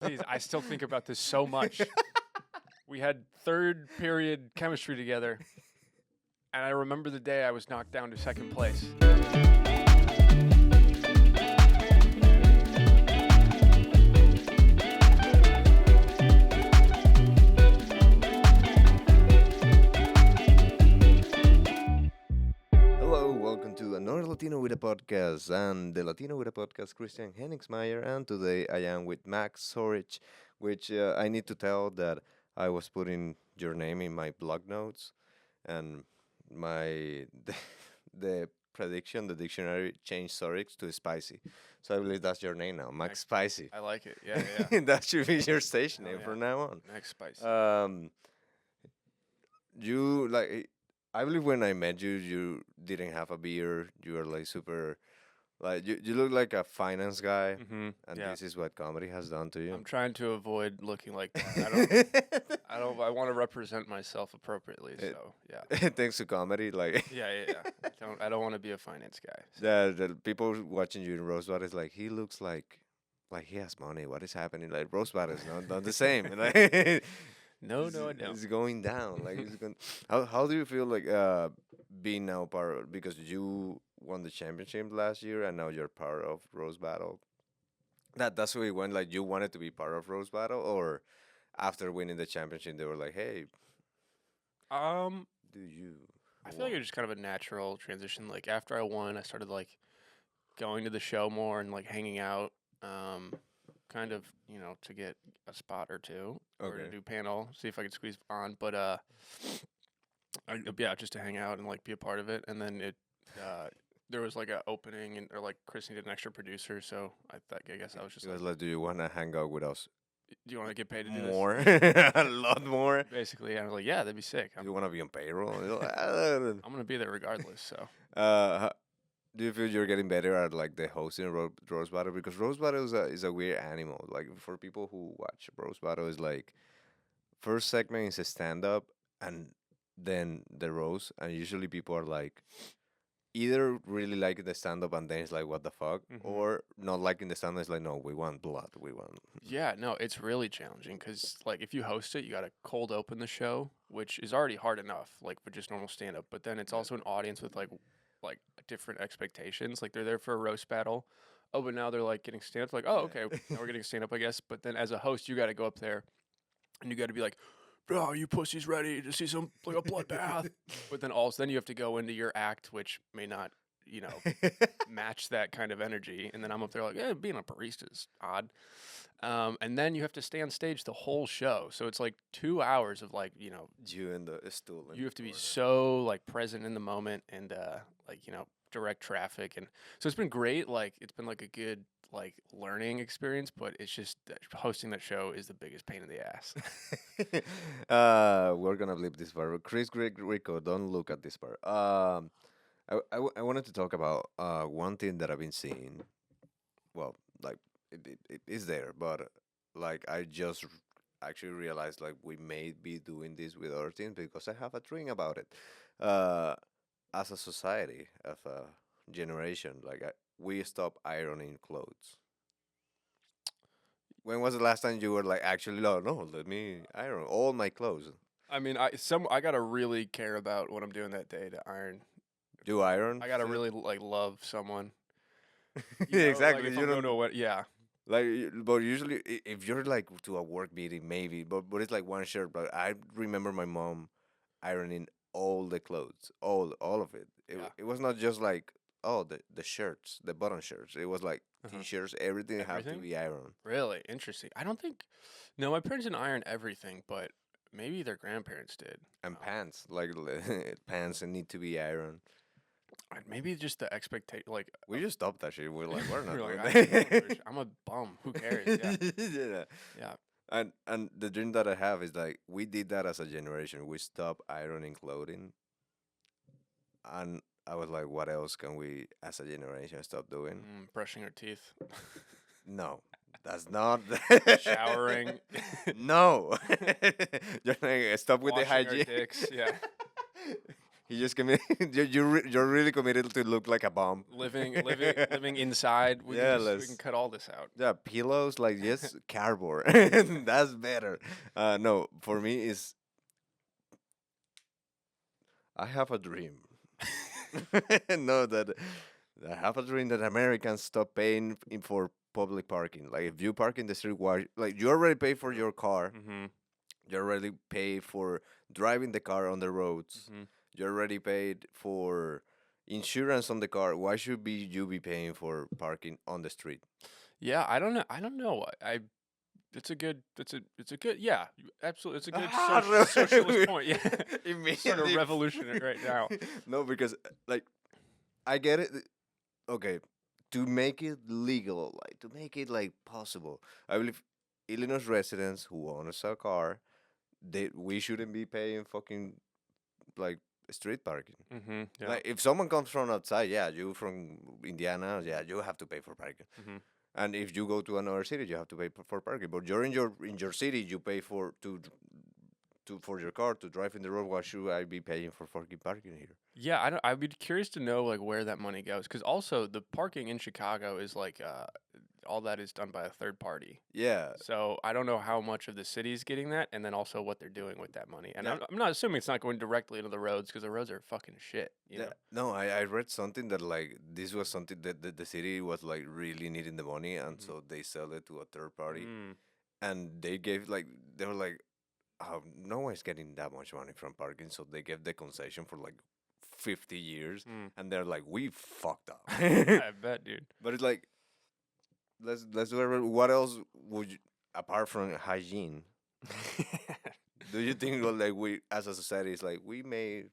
Please, I still think about this so much. We had third period chemistry together, and I remember the day I was knocked down to second place. Hello, welcome to another Latino with a podcast. And the Latino with a podcast, Christian Henningsmeyer, and today I am with Max Sorich, which I need to tell that I was putting your name in my blog notes, and my the prediction, the dictionary changed Sorich to spicy, so I believe that's your name now, Max Spicy. I like it. Yeah, yeah. That should be your station Oh, name yeah. from now on. Next spice. Um, you like I believe when I met you, you didn't have a beard. You were like super, like you look like a finance guy, Mm-hmm. and Yeah. this is what comedy has done to you. I'm trying to avoid looking like that. I want to represent myself appropriately. So yeah. Thanks to comedy, like Yeah. I don't want to be a finance guy. So. the people watching you in Rosebud is like he looks like he has money. What is happening? Like Rosebud is not the same. Like, No, I don't. it's going down. Like it's going. How do you feel like being now part of, because you won the championship last year and now you're part of Rose Battle? That's where you went. Like you wanted to be part of Rose Battle, or after winning the championship they were like, hey, Um, do you? I feel like it was just kind of a natural transition. Like after I won, I started like going to the show more and like hanging out. Kind of to get a spot or two or to Okay. do panel, see if I could squeeze on. But yeah, just to hang out and like be a part of it. And then there was like a opening and or like Chris needed an extra producer, so I guess I was just He was like, like, do you want to hang out with us do you want to get paid to do more, a lot more? this? Basically, I was like, yeah, that'd be sick. Do you want to be on payroll? You're like, I'm gonna be there regardless. So. do you feel you're getting better at like the hosting Rose Battle? Because Rose Battle is a weird animal. Like for people who watch Rose Battle, is like first segment is a stand up and then the rose, and usually people are like either really liking the stand up and then it's like what the fuck, Mhm. or not liking the stand up. It's like no, we want blood, we want. Yeah, no, it's really challenging because, like, if you host it, you got to cold open the show, which is already hard enough, like, with just normal stand up. But then it's also an audience with, like different expectations. Like, they're there for a roast battle. Oh, but now they're, like, getting stand up. Like, oh, okay, now we're getting stand up, I guess. But then as a host, you got to go up there and you got to be like, bro, are you pussies ready to see some, like, a bloodbath? But then also, then you have to go into your act, which may not, match that kind of energy. And then I'm up there like, yeah, being a barista is odd. And then you have to stay on stage the whole show. So it's like 2 hours of like, You and the stool. in you the have to be corner. so like present in the moment and like, direct traffic. And so it's been great. Like it's been like a good like learning experience, but it's just that hosting that show is the biggest pain in the ass. We're gonna leave this part. Chris Rico, don't look at this part. I wanted to talk about one thing that I've been seeing. Well, like it is there, but like I just actually realized like we may be doing this with other things because I have a dream about it. Uh, as a society, of a generation, like we stop ironing clothes. When was the last time you were like actually no, let me iron all my clothes? I mean, I gotta really care about what I'm doing that day to iron. Do iron? I gotta still? really like love someone. Exactly. Like if You I'm going don't to a yeah. like, but usually if you're like to a work meeting, maybe, but it's like one shirt. But I remember my mom ironing all the clothes, all of it. Yeah. It was not just like oh the shirts, the button shirts. It was like Uh-huh. t-shirts. Everything have to Everything? be ironed. Really interesting. I don't think. No, my parents didn't iron everything, but maybe their grandparents did. And pants, like pants, and need to be ironed. Maybe just the expectation. Like We just stopped that shit. We're like, we're not you're doing like, I don't give a that. shit. I'm a bum. Who cares? Yeah. Yeah. Yeah. And the dream that I have is like we did that as a generation. We stopped ironing clothing, and I was like, what else can we as a generation stop doing? Brushing our teeth, No, that's not. showering, No, you're like, stop with the washing our hygiene. dicks. Yeah. He just committed. You're really committed to look like a bomb. living inside. Yeah, We can cut all this out. yeah, pillows like just cardboard. That's better. No, for me is I have a dream. No, that I have a dream that Americans stop paying for public parking. Like if you park in the street, why? Like you already pay for your car. Mm-hmm. You already pay for driving the car on the roads. Mm-hmm. You already paid for insurance on the car. Why should be you be paying for parking on the street? Yeah, I don't know. I don't know. It's a good. It's a good. Yeah, absolutely. It's a good socialist point. Yeah, sort of Immediately. revolutionary right now. No, because like I get it. Okay, to make it legal, like to make it like possible, I believe Illinois residents who own a car, we shouldn't be paying fucking like street parking. Mm-hmm. Yeah. Like if someone comes from outside, yeah, you from Indiana, yeah, you have to pay for parking. Mm-hmm. And if you go to another city, you have to pay for parking. But you're in your city, you pay for for your car to drive in the road. Why should I be paying for fucking parking here? Yeah, I don't. I'd be curious to know like where that money goes, because also the parking in Chicago is like all that is done by a third party. Yeah, So I don't know how much of the city is getting that, and then also what they're doing with that money. And yeah, I'm not assuming it's not going directly into the roads, because the roads are fucking shit. You yeah. know. No, I read something that like this was something that the city was like really needing the money, and so they sell it to a third party, Mm. and they were like, oh, no one's getting that much money from parking, so they gave the concession for like 50 years, Mm. and they're like, we fucked up. I bet, dude. But it's like, let's do it. What else would you, apart from hygiene, do you think well, like we as a society is like we can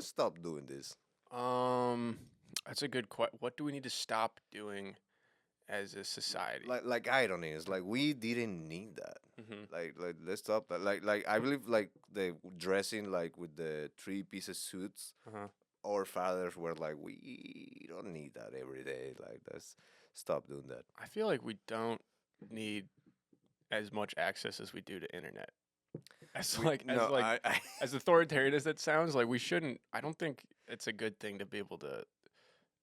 stop doing this? um, that's a good question. What do we need to stop doing as a society? Like irony is like we didn't need that. Mm-hmm. Like let's stop that. Like I believe like the dressing like with the three pieces suits. Uh-huh. Our fathers were like, we don't need that every day. Like let's stop doing that. I feel like we don't need as much access as we do to internet. As We, like as no, like I as authoritarian as that sounds, like we shouldn't. I don't think it's a good thing to be able to.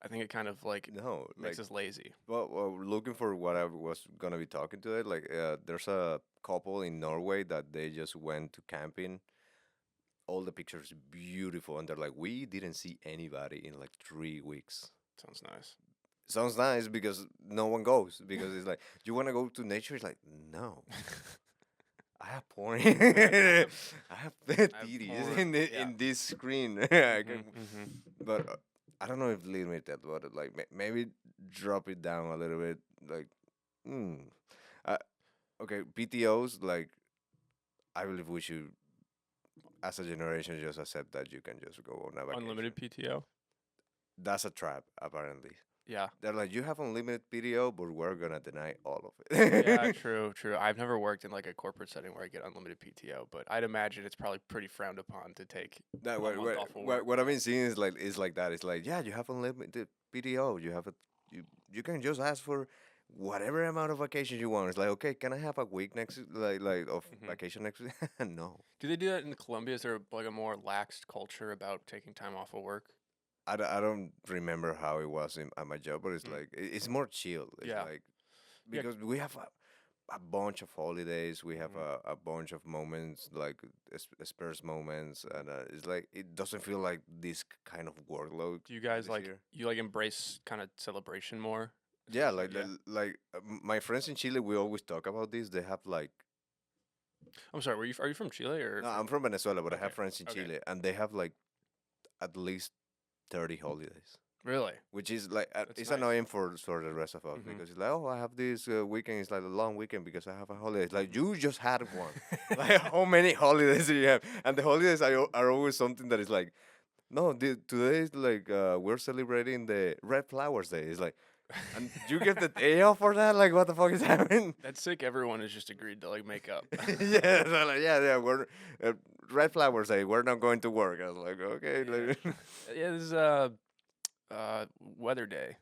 I think it kind of like no makes like us lazy. well, looking for what I was gonna be talking to it. Like, there's a couple in Norway that they just went to camping. All the pictures beautiful, and they're like, we didn't see anybody in like 3 weeks. Sounds nice. Sounds nice because no one goes because it's like you want to go to nature. It's like no, I have porn. I have titties porn, in yeah. in this screen. Mm-hmm. But I don't know if limit that, but like maybe drop it down a little bit. Like, hmm. Uh, okay, PTOS. Like, I believe we should, as a generation, just accept that you can just go on a vacation. Unlimited PTO. That's a trap, apparently. Yeah. They're like, you have unlimited PTO, but we're gonna deny all of Yeah, it. true, true. I've never worked in like a corporate setting where I get unlimited PTO, but I'd imagine it's probably pretty frowned upon to take No, a month off of work. what I've been seeing is like that. It's like, yeah, you have unlimited PTO. You can just ask for whatever amount of vacation you want. It's like, okay, can I have a week next like of Hmm. vacation next week? No, Do they do that in Colombia? Is there like a more laxed culture about taking time off of work? I don't remember how it was at my job, but it's Mm. like it's more chill. It's Yeah. like Yeah. because we have a bunch of holidays, we have Mhm. a bunch of moments like sparse moments, and it's like it doesn't feel like this kind of workload Do you guys this like year. you like embrace kind of celebration more? Yeah, Especially, yeah. my friends in Chile, we always talk about this. They have like I'm sorry. Are you from Chile or no, I'm from Venezuela, but I have Okay, friends in okay. Chile, and they have like at least 30 holidays. Really? Which is like That's it's nice. annoying for the rest of us Mhm. because it's like, oh, I have this weekend. It's like a long weekend because I have a holiday. It's like you just had one. Like how many holidays do you have? And the holidays are always something that is like, no, today is like we're celebrating the Red Flowers Day. It's like, and you get the day off for that? Like what the fuck is happening? That's sick. Everyone has just agreed to like make up. Yeah, they're like, yeah, we're Red Flowers Day. We're not going to work. I was like, okay. Yeah. Like, Yeah, this is weather day.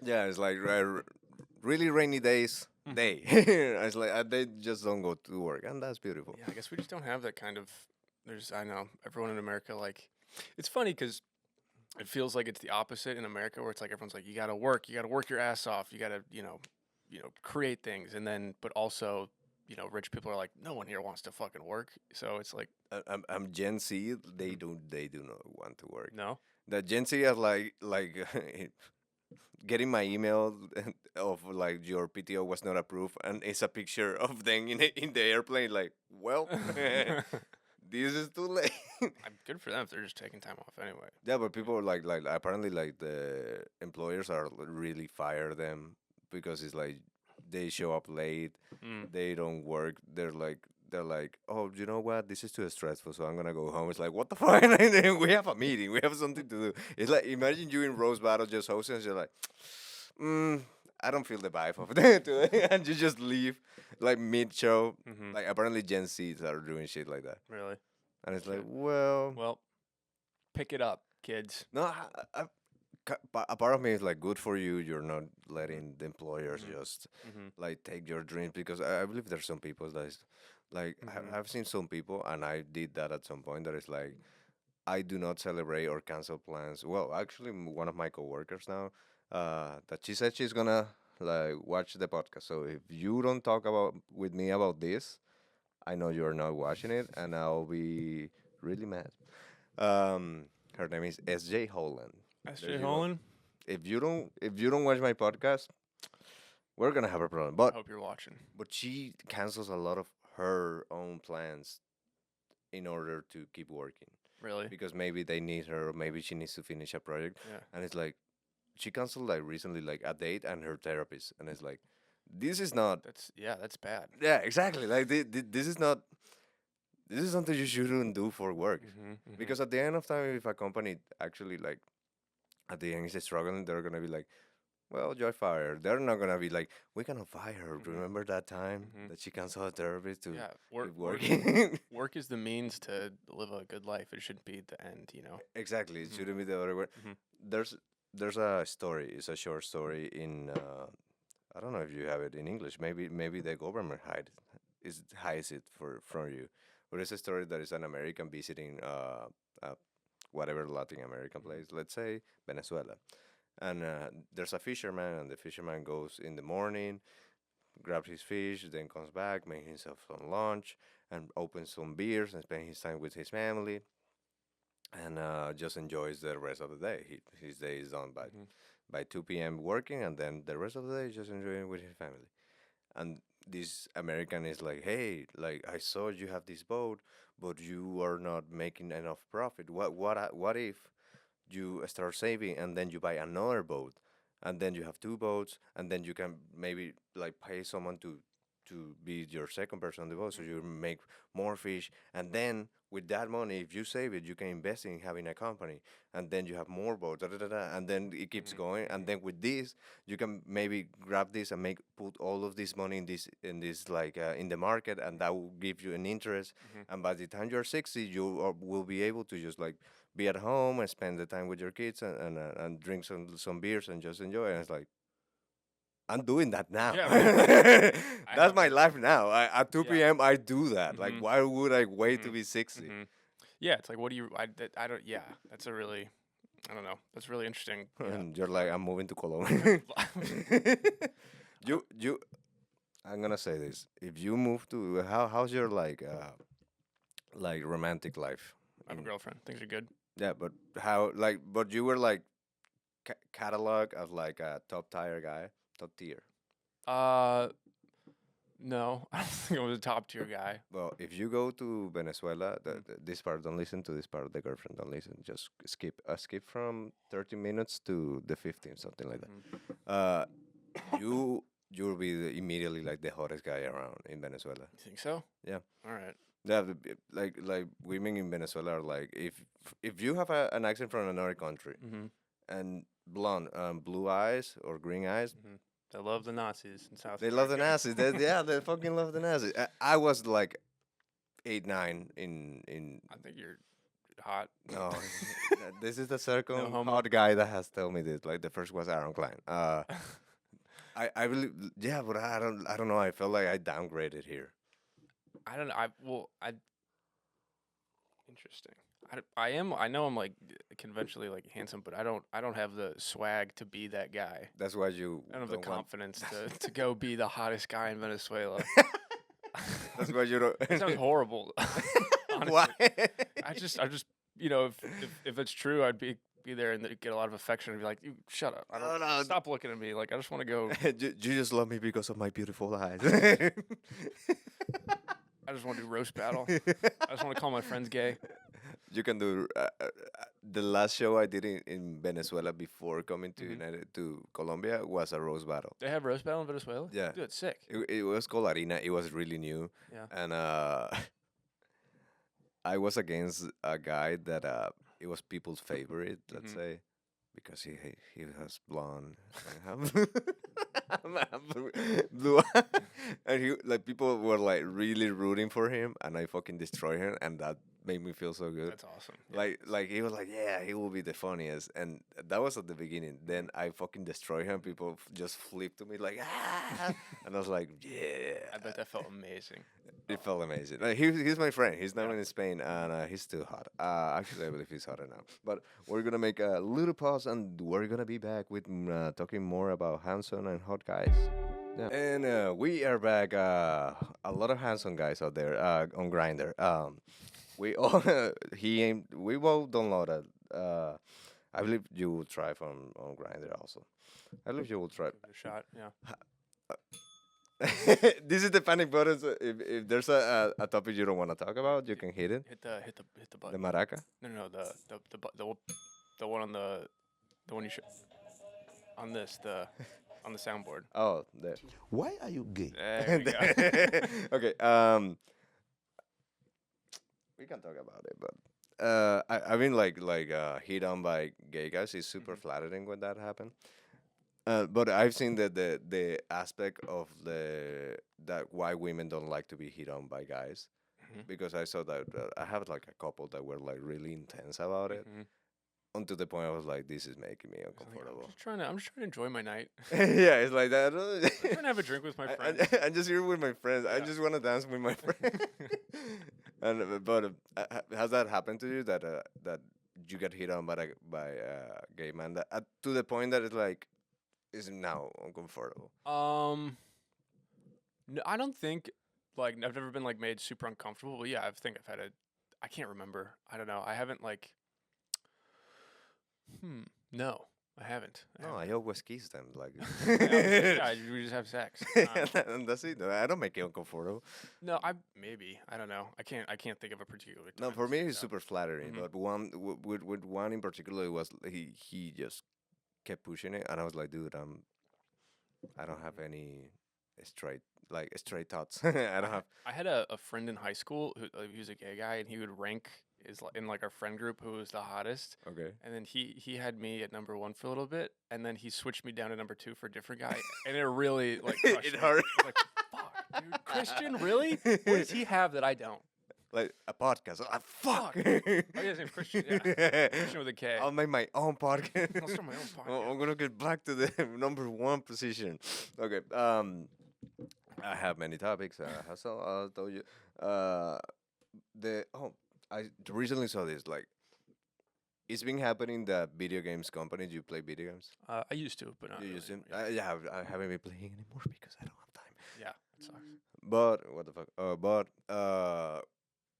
yeah, it's like really rainy days Mhm. day. It's like they just don't go to work, and that's beautiful. Yeah, I guess we just don't have that kind of. I know everyone in America like It's funny because it feels like it's the opposite in America, where it's like everyone's like, you gotta work your ass off, you gotta, create things, and then, but also, rich people are like, no one here wants to fucking work, so it's like, I'm Gen Z. mhm, They do not want to work. no, The Gen Z are like getting my email of like your PTO was not approved, and it's a picture of them in the airplane. Like, well, this is too late. Good for them if they're just taking time off anyway. Yeah, but people are like apparently like the employers are really fire them because it's like they show up late, Mm. they don't work. They're like, oh, you know what? This is too stressful, so I'm gonna go home. It's like, what the fuck? We have a meeting. We have something to do. It's like imagine you in Rose Battle just hosting, and you're like, mm, I don't feel the vibe of it, today," and you just leave like mid show. Mm-hmm. Like apparently Gen Zs are doing shit like that, Really? and it's like, Shit. well, Well, pick it up, kids. no, a part of me is like, good for you. You're not letting the employers Mm-hmm. just Mm-hmm. like take your dreams because I believe there's some people that is like Mm-hmm. I've seen some people and I did that at some point that is like I do not celebrate or cancel plans. Well, actually, one of my coworkers now, that she said she's gonna like watch the podcast. So if you don't talk about with me about this, I know you're not watching it, and I'll be really mad. Her name is SJ Holland. There S.J. you go. Holland, If you don't watch my podcast, we're gonna have a problem. I hope you're watching. But she cancels a lot of her own plans in order to keep working Really? because maybe they need her, or maybe she needs to finish a project. Yeah. And it's like she canceled like recently like a date and her therapist, and it's like this is not. That's bad. Yeah, exactly. Like this is not. This is something you shouldn't do for work. Mm-hmm. Mm-hmm. Because at the end of time, if a company actually like at the end is struggling, they're gonna be like, well, you're fired. They're not gonna be like, we cannot fire her. Mhm. Remember that time Mhm. that she canceled her therapist to Yeah. keep working? Work is the means to live a good life. It shouldn't be the end. Exactly. It Mhm. shouldn't be the other way. Mhm. There's a story. It's a short story in. I don't know if you have it in English. Maybe the government hides it from you. But it's a story that is an American visiting whatever Latin American Mhm. place. Let's say Venezuela. And there's a fisherman, and the fisherman goes in the morning, grabs his fish, then comes back, makes himself some lunch, and opens some beers and spends his time with his family, and just enjoys the rest of the day. His day is done Mhm. by 2 p.m. working, and then the rest of the day just enjoying with his family. And this American is like, hey, like I saw you have this boat, but you are not making enough profit. What if you start saving and then you buy another boat and then you have two boats and then you can maybe like pay someone to be your second person on the boat so Mhm. you make more fish, and then with that money if you save it you can invest in having a company, and then you have more boats, da, da, da, da, and then it keeps Mhm. going, and Mhm. then with this you can maybe grab this and make put all of this money in this like in the market, and that will give you an interest, Mhm. and by the time you're 60 you will be able to just like be at home and spend the time with your kids and drink some beers and just enjoy it. And it's like I'm doing that now. Yeah. Right. I That's have my a life now. At 2 yeah. p.m. I do that. Like, Mhm. why would I wait to Mhm. be 60? Mhm. Yeah. It's like, what do you? I don't. Yeah. That's a really. I don't know. That's really interesting. Yeah. And you're like, Thought. I'm moving to Colombia. I, you. I'm gonna say this. If you move to how's your like romantic life? I have a girlfriend. Things are good. Yeah, but how like but you were like catalog of like a top tier. Uh, no, I don't think I was a top tier guy. Well, if you go to Venezuela, Mhm. this part don't listen to this part. The girlfriend don't listen. Just skip from 30 minutes to the 15, something like that. Mhm. Uh, you you'll be immediately like the hottest guy around in Venezuela. You think so? Yeah, All right. yeah. Like women in Venezuela are like if you have an accent from another country Mhm. and blonde, blue eyes or green eyes, Mhm. They love the Nazis in South they love the America. Nazis. Yeah, they fucking love the Nazis. I was like 8, 9 in I think you're hot. no, this is the No second homo. hot guy that has told me this. Like the first was Aaron Klein. I really yeah, but I don't know. I felt like I downgraded here. I don't know. I well, I interesting. I am. I know I'm like conventionally like handsome, but I don't have the swag to be that guy. That's why you I don't have the don't want. confidence to go be the hottest guy in Venezuela. That's why you don't. It sounds horrible, Why? honestly. I just if it's true, I'd be there and get a lot of affection and be like, you shut up. I don't No, no. stop looking at me. Like I just want to go. You just love me because of my beautiful eyes. I just want to do roast battle. I just want to call my friends gay. You can do the last show I did in Venezuela before coming to Mhm. United to Colombia was a roast battle. They have roast battle in Venezuela. Yeah. Dude, it's sick. It was called Arena. It was really new, Yeah. and I was against a guy that it was people's favorite, let's Mhm. say, because he has blonde, and have blue, and he like people were like really rooting for him, and I fucking destroyed him, and that made me feel so good. That's awesome. Yeah. Like he was like, yeah, he will be the funniest, and that was at the beginning. Then I fucking destroyed him. People just flipped to me like, ah, and I was like, yeah. I bet that felt amazing. It felt amazing. Like, he's my friend. He's now Yeah. in Spain, and he's still hot. Actually, I believe he's hotter now. But we're gonna make a little pause, and we're gonna be back with talking more about handsome and hot guys. Yeah. And we are back. A lot of handsome guys out there on Grinder. We all we both downloaded. I believe you will try from on Grinder also. I believe you will try. Give it a shot. Yeah. This is the panic button. So if there's a topic you don't want to talk about, you can hit it. Hit the The button. maraca. No, the one on the one you should on this on the soundboard. Oh, there. Why are you gay? There we go. Okay. We can talk about it, but I mean like hit on by gay guys is super Mhm. flattering when that happened. But I've seen that the aspect of the that why women don't like to be hit on by guys, Mhm. because I saw that I have like a couple that were like really intense about it, Mhm. unto the point I was like, this is making me I was like, uncomfortable. I'm just trying to enjoy my night. Yeah, it's like that. I'm trying to have a drink with my friends. I'm just here with my friends. I Yeah. just want to dance with my friends. And but has that happened to you that you get hit on by a gay man that to the point that it's like is now uncomfortable? No, I don't think like I've never been like made super uncomfortable. But yeah, I think I've had a. I can't remember. I don't know. I haven't like. No, I haven't. I No, haven't. I always kiss them like. Yeah, we just have sex. And that's it. I don't make it uncomfortable. No, maybe I don't know. I can't think of a particular time. No, for that me sticks it's out. super flattering. Mhm. But one with one in particular, it was he just kept pushing it, and I was like, dude, I don't have any straight straight thoughts. I don't have. I had a friend in high school who he was a gay guy, and he would rank in like our friend group who was the hottest. Okay. And then he had me at number one for a little bit, and then he switched me down to number two for a different guy, and it really like crushed It me. hurt. I was like, fuck, dude, Christian, really? What does he have that I don't? Like a podcast. Ah, fuck. Fuck. Oh, yeah, his name's Christian. Yeah, Christian with a K. I'll make my own podcast. I'll start my own Oh, podcast. I'm gonna get back to the number one position. Okay. I have many topics. Hassel, I told you. I recently saw this. Like, it's been happening that video games companies. You play video games? I used to, but not You really used to? anymore. Yeah. Yeah, I haven't been playing anymore because I don't have time. Yeah, it sucks. But what the fuck?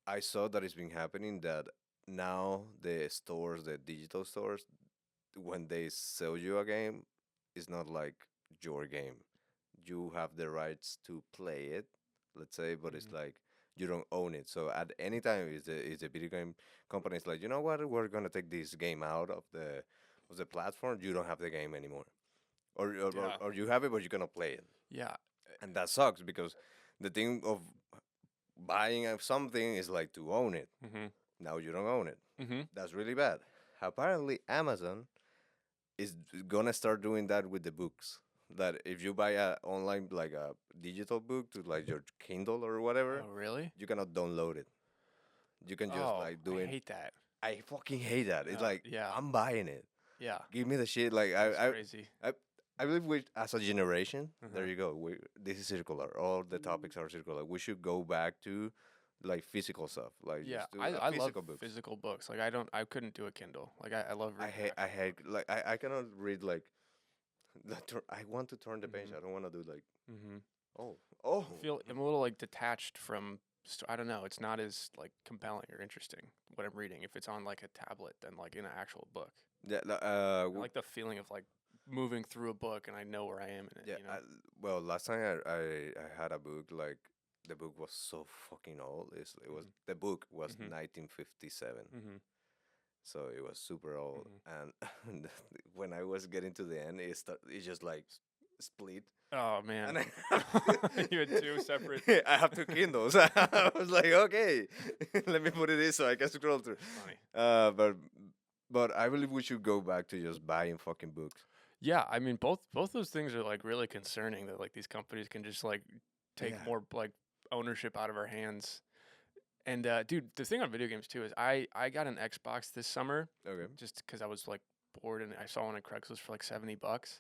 I saw that it's been happening that now the stores, the digital stores, when they sell you a game, it's not like your game. You have the rights to play it, let's say, but it's Mhm. like you don't own it. So at any time, is the video game company is like, you know what, we're gonna take this game out of the platform. You don't have the game anymore, Yeah. or you have it, but you cannot play it, Yeah. and that sucks because the thing of buying something is like to own it. Mhm. Now you don't own it. Mhm. That's really bad. Apparently, Amazon is gonna start doing that with the books. That if you buy a online like a digital book to like your Kindle or whatever, Oh, really? you cannot download it. You can just Oh, like do I it. hate that. I fucking hate that. It's like yeah. I'm buying it. Yeah. Give me the shit. Like It's crazy. I believe we as a generation, there Uh-huh. you go. This is circular. All the topics are circular. We should go back to like physical stuff, like Yeah, just do I love physical books. physical books. Like I couldn't do a Kindle. Like I love reading I actual hate books. like I cannot read like I want to turn the page. Mhm. I don't want to do like Mhm. oh oh. I'm a little like detached from I don't know, it's not as like compelling or interesting what I'm reading if it's on like a tablet than like in an actual book. Yeah, I like the feeling of like moving through a book and I know where I am in it, yeah. you know? Well, last time I had a book like the book was so fucking old. It was Mhm. the book was Mhm. 1957, Mhm. so it was super old. Mhm. And when I was getting to the end, it just like split, Oh man. and I have You had two separate. I have two Kindles. I was like, okay, let me put it in so I can scroll through. That's funny. Uh, but but I believe we should go back to just buying fucking books. Yeah, I mean both those things are like really concerning that like these companies can just like take Yeah. more like ownership out of our hands. And dude, the thing on video games too is I got an Xbox this summer Okay. just because I was like bored and I saw one on Craigslist for like $70.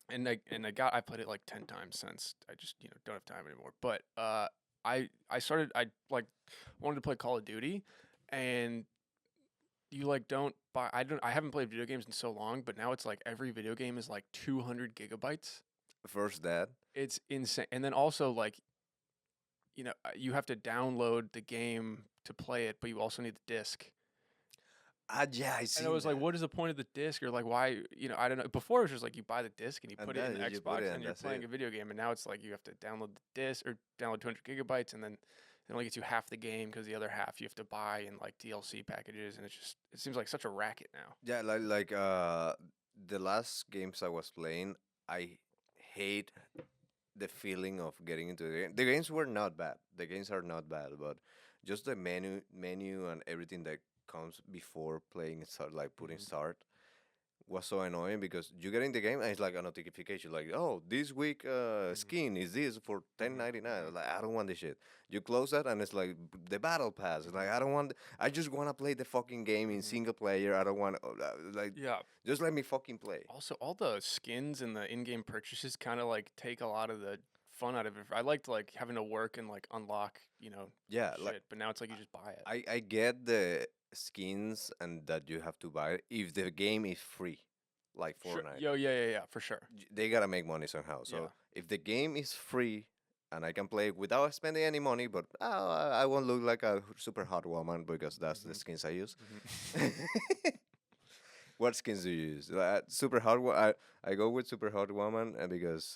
And I played it like 10 times since. I just, don't have time anymore. But I like wanted to play Call of Duty, and you like don't buy I haven't played video games in so long, but now it's like every video game is like 200 gigabytes. First that. It's insane. And then also like, you have to download the game to play it, but you also need the disc. Ah, yeah, I And I seen was like, that. what is the point of the disc? Or like, why, I don't know. Before it was just like you buy the disc and you And put it in then the you put Xbox it, and and you're that's playing it. a video game. And now it's like you have to download the disc or download 200 gigabytes, and then it only gets you half the game because the other half you have to buy in like DLC packages. And it seems like such a racket now. Yeah, the last games I was playing, I hate the feeling of getting into the game. The games were not bad. The games are not bad, but just the menu and everything that comes before playing start, like putting Hmm. start, was so annoying because you get in the game and it's like a notification like, oh, this week Hmm. skin is this for ten Hmm. ninety nine. Hmm. Like, I don't want this shit. You close that and it's like the battle pass. It's Hmm. like, I don't want. I just want to play the fucking game in Hmm. single player. I don't want like Yeah. just let me fucking play. Also, all the skins and the in-game purchases kind of like take a lot of the fun out of it. I liked like having to work and like unlock, Yeah, like shit. But now it's like you just buy it. I get the skins and that you have to buy it if the game is free, like Sure. Fortnite. Yo, yeah, yeah, yeah, for sure. They gotta make money somehow. Yeah. So if the game is free and I can play it without spending any money, but I won't look like a super hot woman because that's the Hmm. skins I use. Hmm. What skins do you use? Super hot. I go with super hot woman because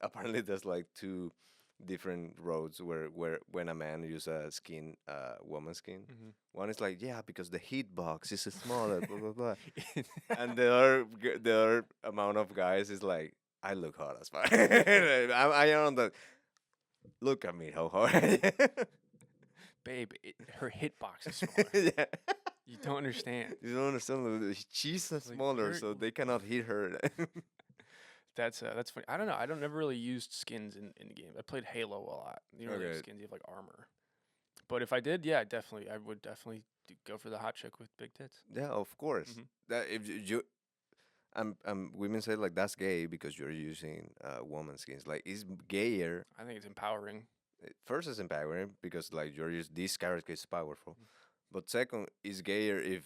apparently there's like two different roads where when a man use a skin, woman skin. Hmm. One is like, yeah, because the heat box is smaller, blah blah blah, Hmm. and the other amount of guys is like, I look hot as fuck. I am on the look at me, how hot I am. Babe, her hitbox is smaller. Yeah. You don't understand. You don't understand. She's Like smaller, you're so they cannot hit her. that's funny. I don't know. I don't never really used skins in the game. I played Halo a lot. You don't really have Okay. skins. You have like armor. But if I did, yeah, definitely, I would definitely go for the hot chick with big tits. Yeah, of course. Hmm. That if you women say like that's gay because you're using woman skins. Like it's gayer. I think it's empowering. First, it's empowering because like you're just this character is powerful. Mhm. But second, it's gayer if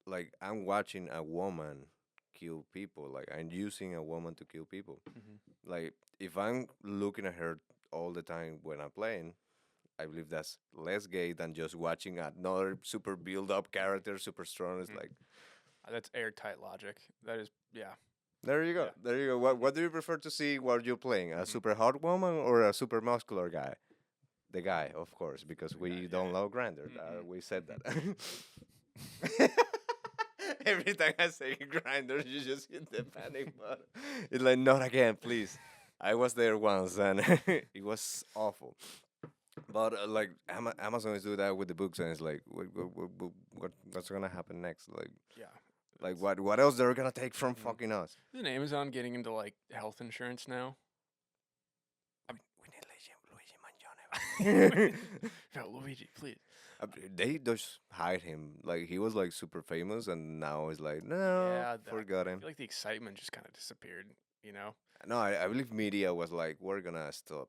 like I'm watching a woman kill people. Like I'm using a woman to kill people. Mhm. Like if I'm looking at her all the time when I'm playing, I believe that's less gay than just watching another super build up character, super strong. It's Mhm. like That's airtight logic. That is, yeah. there you go. Yeah. There you go. What do you prefer to see while you're playing? A Mhm. super hot woman or a super muscular guy? The guy, of course, because The guy, we yeah. don't love Grinder. Mm-mm. We said Mhm. that. Every time I say Grinder, you just hit the panic button. It's like not again, please. I was there once and it was awful. But like Amazon is doing that with the books, and it's like, what's gonna happen next? Yeah. Like It's, what else they're gonna take from mhm. fucking us? Isn't Amazon getting into like health insurance now? We need Luigi Mangione. No, Luigi, please. They just hide him. Like he was like super famous, and now it's like no, Yeah, forgot I him. feel like the excitement just kind of disappeared. You know? No, I believe media was like, we're gonna start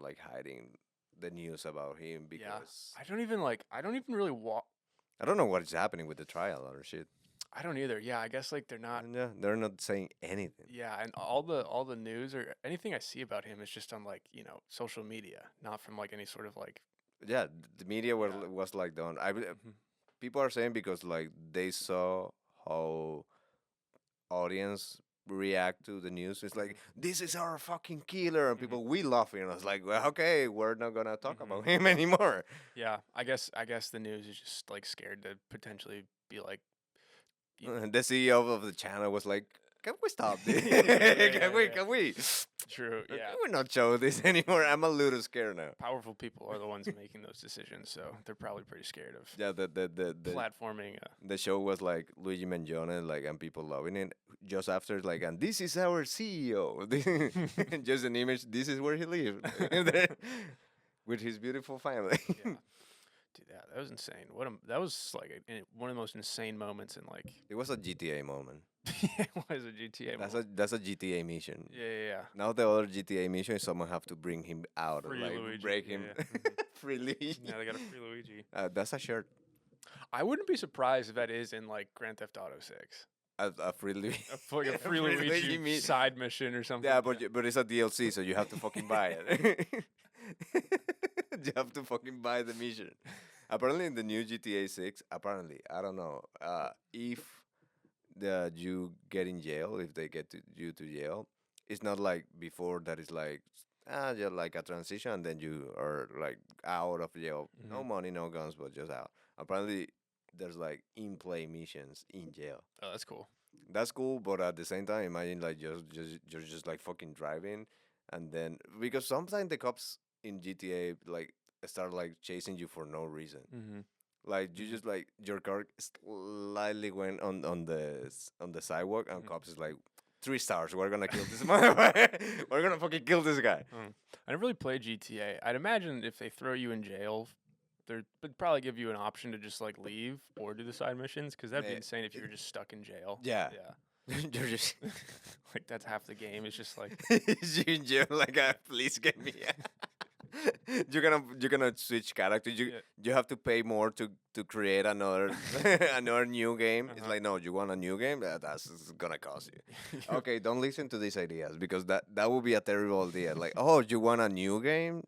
like hiding. the news about him Yeah. because I don't even really I don't know what is happening with the trial or shit. I don't either. Yeah, I guess like they're not. And yeah, they're not saying anything. Yeah, and all the news or anything I see about him is just on like social media, not from like any sort of like. Yeah, the media Yeah. was like done. I Hmm. people are saying because like they saw how audience react to the news. It's like this is our fucking killer, and Hmm. people we laughing. And I was like, well, okay, we're not gonna talk Hmm. about him anymore. Yeah, I guess the news is just like scared to potentially be like, you know. The CEO of the channel was like, can we stop this? Yeah, can yeah, we? yeah. Can we? True. Can Yeah. we not show this anymore? I'm a little scared now. Powerful people are the ones making those decisions, so they're probably pretty scared of Yeah, the platforming. the show was like Luigi Mangione, like, and people loving it. Just after, like, and this is our CEO. Just an image. This is where he lived with his beautiful family. Yeah, dude, that was insane. That was like one of the most insane moments in like. It was a GTA moment. It was a GTA moment. That's a GTA mission. Yeah, yeah, yeah. Now the other GTA mission is someone have to bring him out or Free like Luigi. break Yeah, him yeah. Mhm. freely. Yeah, they got a free Luigi. That's a shirt. I wouldn't be surprised if that is in like Grand Theft Auto 6. A free Luigi. Like a free Free Luigi meat. side mission or something. Yeah, but it's a DLC, so you have to fucking buy it. You have to fucking buy the mission. Apparently, in the new GTA 6, apparently, I don't know, if you get in jail, if they get you to jail, it's not like before that is like, just like a transition, and then you are like out of jail. No Hmm. money, no guns, but just out. Apparently, there's like in-play missions in jail. Oh, that's cool. That's cool, but at the same time, imagine like just you're just like fucking driving, and then because sometimes the cops in GTA like start like chasing you for no reason. Hmm. Like you Hmm. just like your car slightly went on the sidewalk, and Hmm. cops is like 3 stars. We're gonna kill this motherfucker. We're gonna fucking kill this guy. I never really played GTA. I'd imagine if they throw you in jail, they'd probably give you an option to just like leave or do the side missions because that'd be Mate, insane if you were just stuck in jail. Yeah, Yeah. you're just Like that's half the game. It's just like you in jail like, please get me out. You're gonna switch character. yeah. You have to pay more to create another another new game. It's Uh-huh. like, no, you want a new game? That's gonna cost you. You- Okay, don't listen to these ideas because that would be a terrible idea. Like, oh, you want a new game?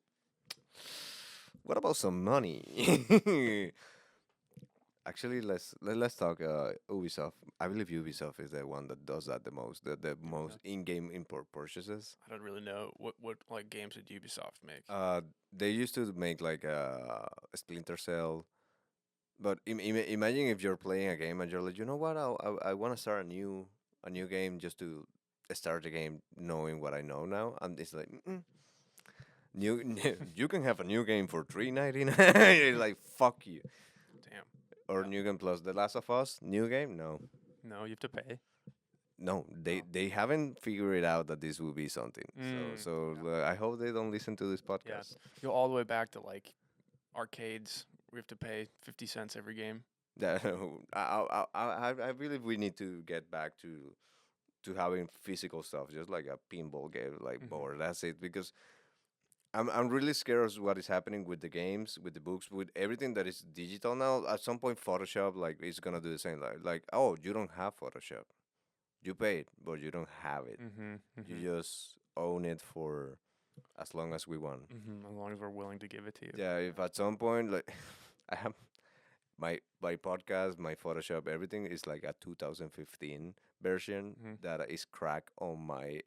What about some money? Actually, let's talk Ubisoft. I believe Ubisoft is the one that does that the most. The most in-game import purchases. I don't really know what like games did Ubisoft make. They used to make like a Splinter Cell. But imagine if you're playing a game and you're like, you know what? I want to start a new game just to start the game knowing what I know now, and it's like, you can have a new game for $3.99. You're like, fuck you. Damn. Or Yeah. new game plus The Last of Us new game? No, No, you have to pay. no. Oh. They haven't figured out that this will be something. So Yeah. I hope they don't listen to this Yeah. podcast. Go all the way back to like arcades. We have to pay 50 cents every game. Yeah, I believe we need to get back to having physical stuff, just like a pinball game, like Mhm. board. That's it. Because I'm really scared of what is happening with the games, with the books, with everything that is digital now. At some point, Photoshop like is gonna do the same. Like, oh, you don't have Photoshop. You paid, but you don't have it. Mhm. You Mhm. just own it for as long as we want. Mhm. As long as we're willing to give it to you. Yeah, if at some point like I have my podcast, my Photoshop, everything is like a 2015 version Mhm. that is cracked on my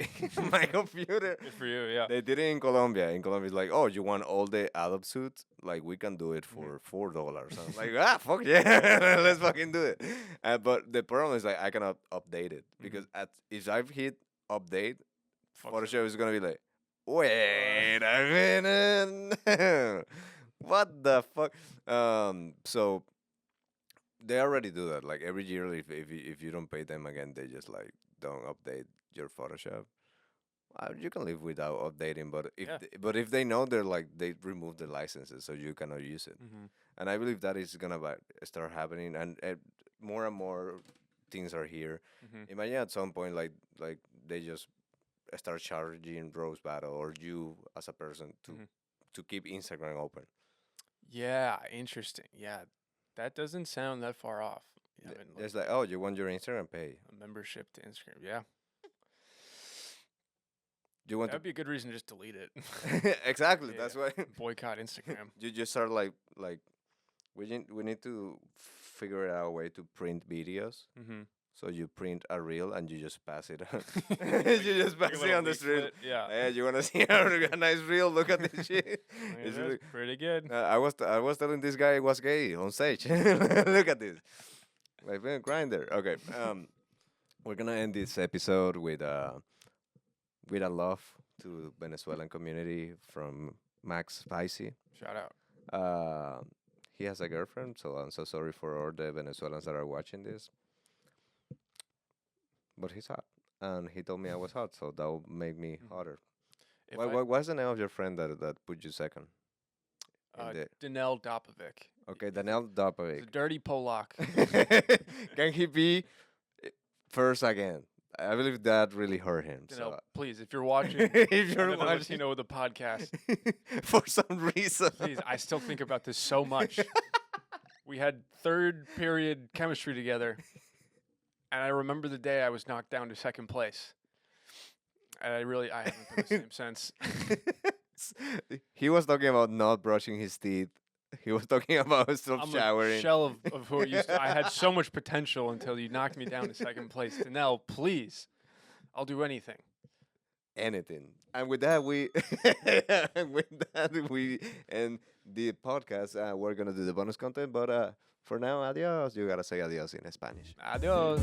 my computer. Good for you. Yeah. They did it in Colombia. In Colombia, it's like, oh, you want all the Adobe suits? Like, we can do it Mhm. for $4. I'm like, fuck yeah, let's fucking do it. But the problem is like I cannot update it because if I've hit update, Fuck Photoshop is gonna be like, wait a minute, what the fuck? So they already do that. Like every year, if you don't pay them again, they just like don't update your Photoshop. You can live without updating, but Yeah. but if they know, they're like they remove the licenses, so you cannot use it. Mhm. And I believe that is gonna start happening, and more and more things are here. Mhm. Imagine at some point, like they just start charging Rose Battle or you as a person to Mhm. to keep Instagram open. Yeah, interesting. Yeah, that doesn't sound that far off. Having like There's like, oh, you want your Instagram pay? a membership to Instagram. Yeah, You want that'd be a good reason to just delete it. to exactly. Yeah. That's why Boycott Instagram. you just start like we need to figure out a way to print videos. Mm-hmm. So you print a reel and you just pass it on. Like- You just like a pass it little on the street. leaflet, yeah. Hey, you wanna see a nice reel? Look at this shit. Yeah, It's that's really, pretty good. I was telling this guy he was gay on stage. Look at this. Like grinder. Okay. We're gonna end this episode with a love to Venezuelan community from Max Spicy. Shout out. He has a girlfriend, so I'm so sorry for all the Venezuelans that are watching this. But he's hot, and he told me I was hot, so that will make me Mhm. hotter. If What's the name of your friend that put you second? in the- Danel Dopovic. Okay, Daniel He's Dopovic. a dirty Polak. Can he be first again? I believe that really hurt him. Danel, So please, if you're watching, if you're another watching Latino with the podcast, for some reason, please, I still think about this so much. We had third period chemistry together, and I remember the day I was knocked down to second place. And I haven't been the same since. he was talking about not brushing his teeth. He was talking about stop I'm a showering. shell of who I used to. I had so much potential until you knocked me down to second place. Danelle, please, I'll do anything. Anything. And with that, we end the podcast. We're gonna do the bonus content, but for now, adios. You gotta say adios in Spanish. Adios.